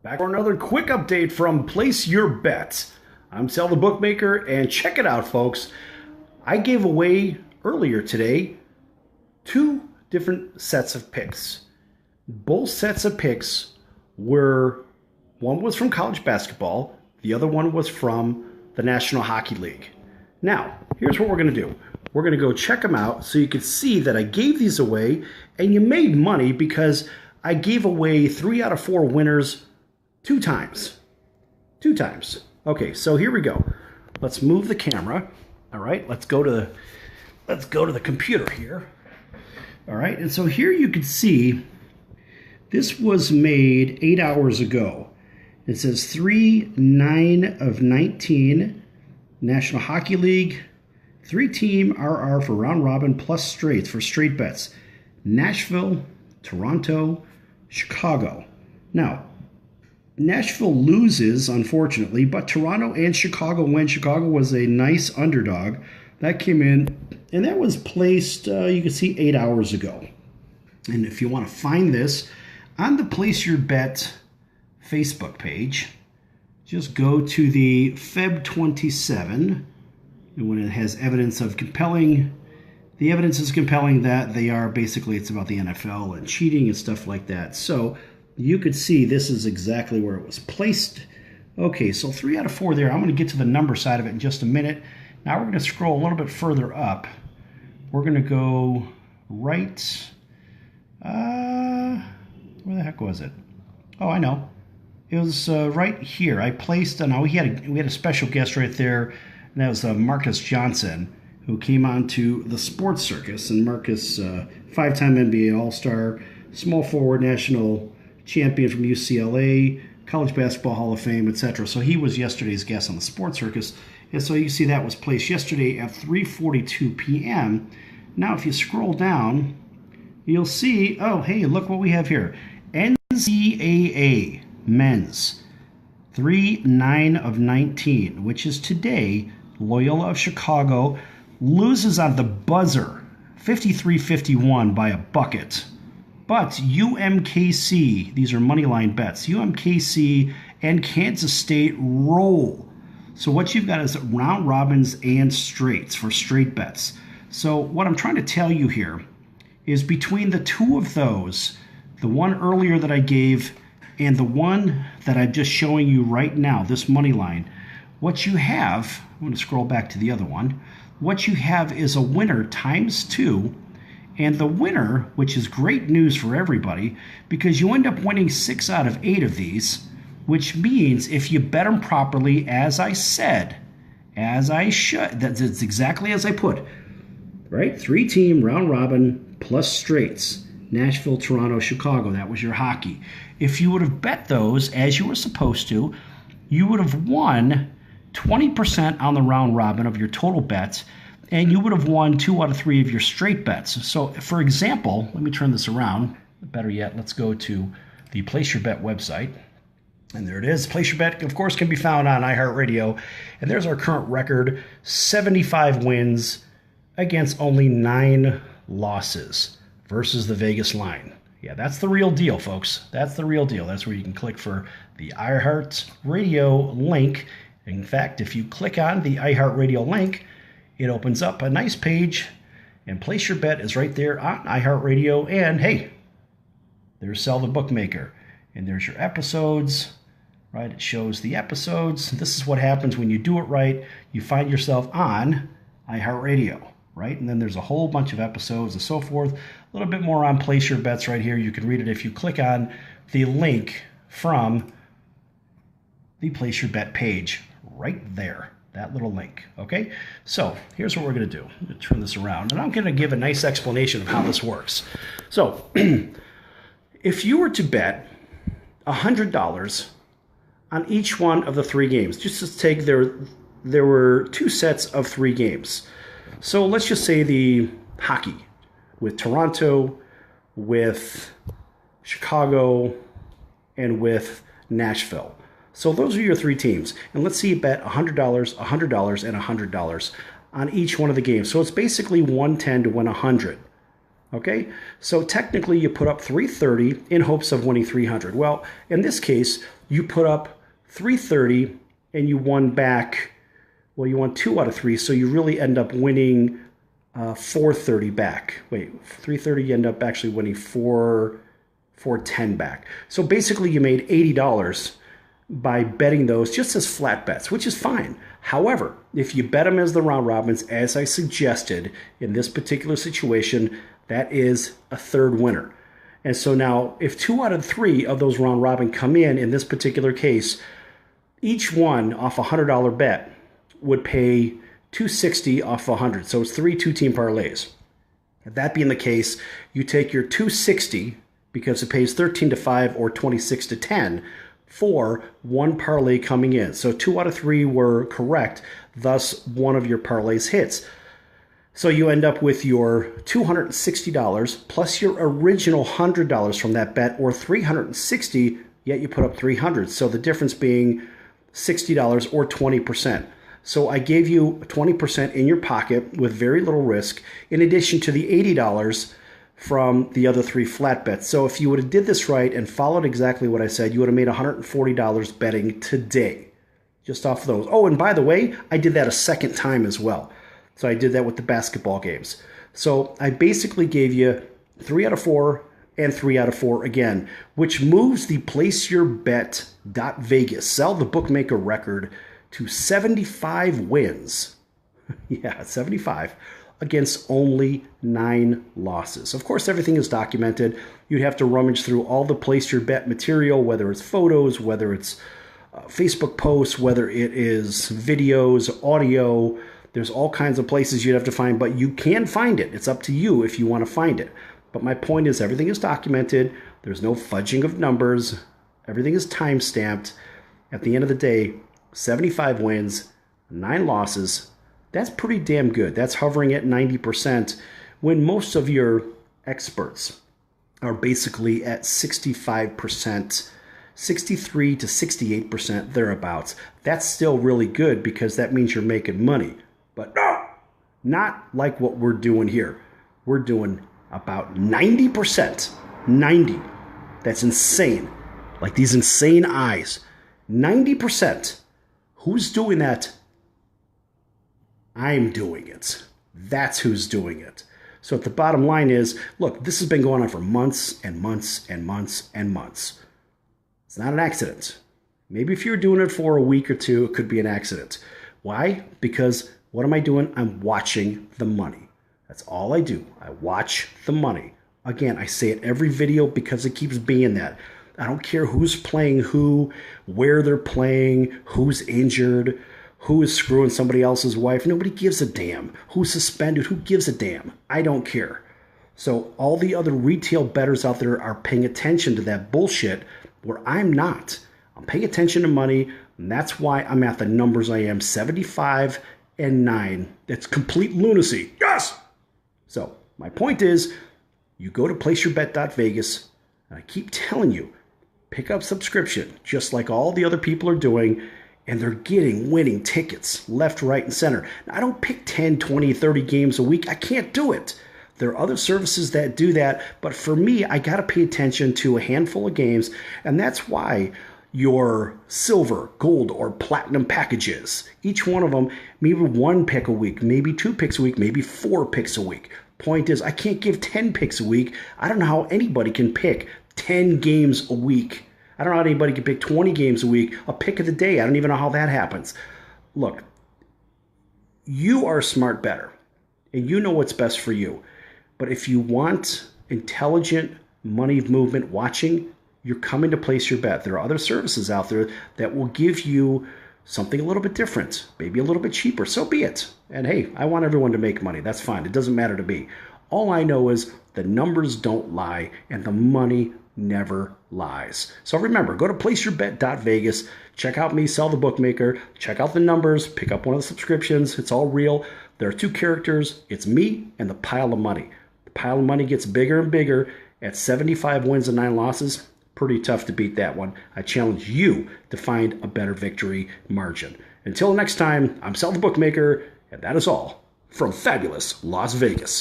Back for another quick update from Place Your Bets. I'm Sal The Bookmaker, and check it out, folks. I gave away earlier today 2 different sets of picks. Both sets of picks were, one was from college basketball, the other one was from the National Hockey League. Now, here's what we're going to do. We're going to go check them out so you can see that I gave these away, and you made money because I gave away 3 out of 4 winners 2 times. 2 times. Okay, so here we go. Let's move the camera. All right, let's go to the computer here. All right, and so here you can see this was made 8 hours ago. It says 3-9 of 19 National Hockey League 3-team RR for round robin plus straights for straight bets. Nashville, Toronto, Chicago. Now, Nashville loses, unfortunately, but Toronto and Chicago win. Chicago was a nice underdog. That came in, and that was placed, you can see, 8 hours ago. And if you want to find this on the Place Your Bet Facebook page, just go to the Feb 27, and when it has evidence of compelling, the evidence is compelling that they are basically, it's about the NFL and cheating and stuff like that. So you could see this is exactly where it was placed. Okay, so 3 out of 4 there. I'm going to get to the number side of it in just a minute. Now we're going to scroll a little bit further up. We're going to go right. Where the heck was it? Oh, I know. It was right here. I placed. Now we had a special guest right there, and that was Marcus Johnson, who came on to the Sports Circus. And Marcus, 5-time NBA All-Star, small forward, national champion from UCLA, College Basketball Hall of Fame, etc. So he was yesterday's guest on the Sports Circus. And so you see that was placed yesterday at 3:42 p.m. Now if you scroll down, you'll see, oh, hey, look what we have here. NCAA men's 3-9 of 19, which is today. Loyola of Chicago loses on the buzzer, 53-51 by a bucket. But UMKC, these are money line bets, UMKC and Kansas State roll. So what you've got is round robins and straights for straight bets. So what I'm trying to tell you here is between the 2 of those, the one earlier that I gave and the one that I'm just showing you right now, this money line, what you have, I'm going to scroll back to the other one, what you have is a winner times 2. And the winner, which is great news for everybody, because you end up winning 6 out of 8 of these, which means if you bet them properly, as I said, as I should, that's exactly as I put, right? 3-team round robin plus straights. Nashville, Toronto, Chicago, that was your hockey. If you would have bet those as you were supposed to, you would have won 20% on the round robin of your total bets, and you would have won 2 out of 3 of your straight bets. So, for example, let me turn this around. Better yet, let's go to the Place Your Bet website. And there it is. Place Your Bet, of course, can be found on iHeartRADIO. And there's our current record, 75 wins against only 9 losses versus the Vegas line. Yeah, that's the real deal, folks. That's the real deal. That's where you can click for the iHeartRADIO link. In fact, if you click on the iHeartRADIO link, it opens up a nice page, and Place Your Bet is right there on iHeartRADIO. And hey, there's Sal The Bookmaker, and there's your episodes, right? It shows the episodes. This is what happens when you do it right. You find yourself on iHeartRADIO, right? And then there's a whole bunch of episodes and so forth. A little bit more on Place Your Bets right here. You can read it if you click on the link from the Place Your Bet page right there. That little link, okay? So here's what we're going to do. I'm going to turn this around, and I'm going to give a nice explanation of how this works. So if you were to bet $100 on each one of the 3 games, just to take there were 2 sets of 3 games. So let's just say the hockey with Toronto, with Chicago, and with Nashville. So those are your 3 teams. And let's see you bet $100, $100, and $100 on each one of the games. So it's basically 110 to win 100. Okay, so technically you put up 330 in hopes of winning 300. Well, in this case, you put up 330 and you won back, well, you won 2 out of 3, so you really end up winning 430 back. Wait, 330, you end up actually winning 410 back. So basically you made $80 by betting those just as flat bets, which is fine. However, if you bet them as the round robins, as I suggested in this particular situation, that is a third winner. And so now if 2 out of 3 of those round robin come in this particular case, each one off a $100 bet would pay $260 off 100. So it's 3 two-team parlays. That being the case, you take your $260 because it pays 13-5 or 26-10 for one parlay coming in. So 2 out of 3 were correct, thus one of your parlays hits. So you end up with your $260 plus your original $100 from that bet, or $360, yet you put up $300. So the difference being $60 or 20%. So I gave you 20% in your pocket with very little risk, in addition to the $80 from the other 3 flat bets. So if you would have did this right and followed exactly what I said, you would have made $140 betting today, just off of those. Oh, and by the way, I did that a second time as well. So I did that with the basketball games. So I basically gave you 3 out of 4 and 3 out of 4 again, which moves the placeyourbet.vegas Sal the Bookmaker record to 75 wins. Yeah, 75 against only 9 losses. Of course, everything is documented. You'd have to rummage through all the place your bet material, whether it's photos, whether it's Facebook posts, whether it is videos, audio. There's all kinds of places you'd have to find, but you can find it. It's up to you if you want to find it. But my point is, everything is documented. There's no fudging of numbers. Everything is time-stamped. At the end of the day, 75 wins, 9 losses. That's pretty damn good. That's hovering at 90% when most of your experts are basically at 65%, 63 to 68% thereabouts. That's still really good because that means you're making money. But no, not like what we're doing here. We're doing about 90%. 90. That's insane. Like these insane eyes. 90%. Who's doing that? I'm doing it. That's who's doing it. So the bottom line is, look, this has been going on for months and months and months and months. It's not an accident. Maybe if you're doing it for a week or two, it could be an accident. Why? Because what am I doing? I'm watching the money. That's all I do. I watch the money. Again, I say it every video because it keeps being that. I don't care who's playing who, where they're playing, who's injured, who is screwing somebody else's wife. Nobody gives a damn. Who's suspended? Who gives a damn? I don't care. So all the other retail bettors out there are paying attention to that bullshit where I'm not. I'm paying attention to money, and that's why I'm at the numbers I am, 75 and 9. That's complete lunacy. Yes! So my point is, you go to placeyourbet.vegas, and I keep telling you, pick up subscription, just like all the other people are doing, and they're getting winning tickets left, right, and center. Now, I don't pick 10, 20, 30 games a week. I can't do it. There are other services that do that, but for me, I got to pay attention to a handful of games, and that's why your silver, gold, or platinum packages, each one of them, maybe 1 pick a week, maybe 2 picks a week, maybe 4 picks a week. Point is, I can't give 10 picks a week. I don't know how anybody can pick 10 games a week. I don't know how anybody can pick 20 games a week, a pick of the day. I don't even know how that happens. Look, you are a smart bettor, and you know what's best for you. But if you want intelligent money movement watching, you're coming to place your bet. There are other services out there that will give you something a little bit different, maybe a little bit cheaper. So be it. And hey, I want everyone to make money. That's fine. It doesn't matter to me. All I know is the numbers don't lie and the money never lies. So remember, go to placeyourbet.vegas, check out me, Sal the Bookmaker, check out the numbers, pick up one of the subscriptions. It's all real. There are 2 characters. It's me and the pile of money. The pile of money gets bigger and bigger at 75 wins and 9 losses. Pretty tough to beat that one. I challenge you to find a better victory margin. Until next time, I'm Sal the Bookmaker, and that is all from fabulous Las Vegas.